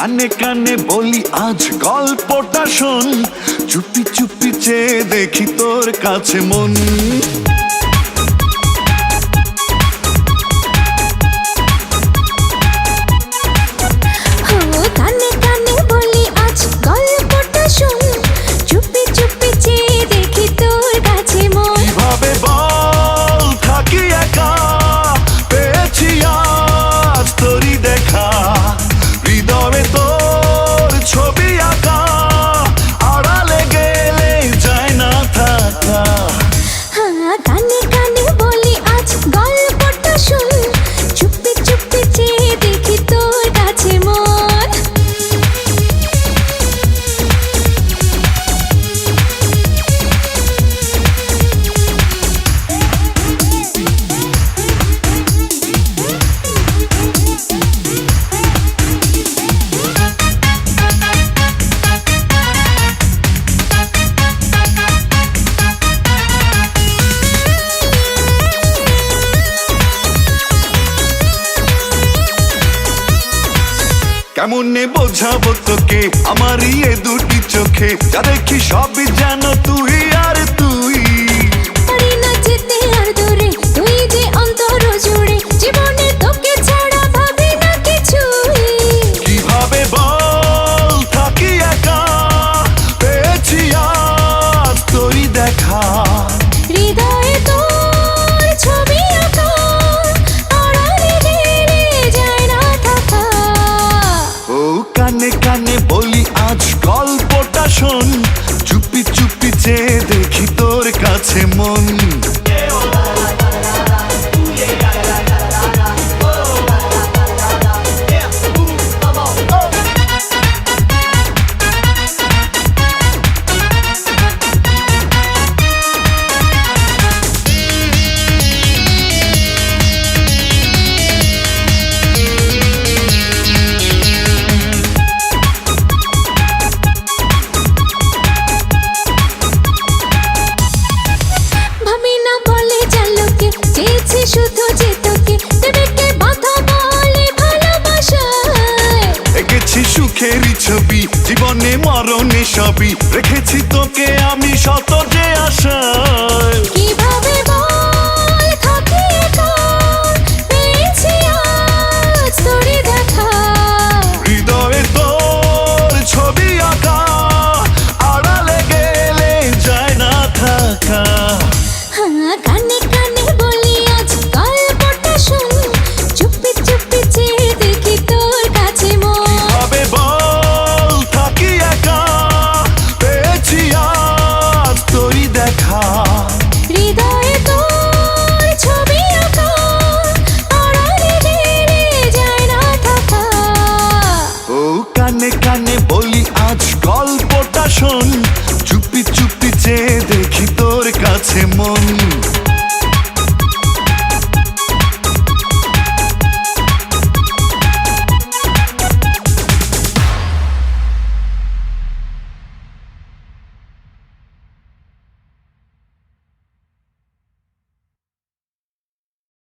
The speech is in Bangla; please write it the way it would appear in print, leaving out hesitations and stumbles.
কানে কানে বলি আজ গল্পটা শোন, চুপি চুপি চেয়ে দেখি তোর কাছে মন। কানে কানে বলি আজ গল্পটা শোন, চুপি চুপি চেয়ে দেখি তোর কাছে মন। কিভাবে বল থাকি একা, পেয়েছি আজ তোরই দেখা, হৃদয়ে তোর ছবি আঁকা, আড়ালে গেলে যায় না থাকা। কানে কানে বলি আজ গল্পটা শোন, চুপি চুপি চেয়ে দেখি তোর কাছে মন। কেমনে বোঝাবো তোকে আমারই এ দুটি চোখে, যা দেখি সবই যেন তুই আর তুই। পারি না যেতে আর দূরে, তুই যে অন্তর জুড়ে, জীবনে তোকে ছাড়া ভাবি না কিছুই। কিভাবে বল থাকি একা, পেয়েছি আজ তোরই দেখা, হৃদয়ে তোর ছবি আঁকা, আড়ালে গেলে যায় না থাকা। ও কানে কানে বলি আজ গল্পটা শোন, চুপি চুপি চেয়ে দেখি তোর কাছে মন। ভাবি না বলে জালোকে, চেয়েছি শুধু যে তোকে, দেবে কে বাধা বলে ভালোবাসায়। এঁকেছি সুখেরই ছবি, জীবনে মরণে সবই, রেখেছি তোকে আমি সব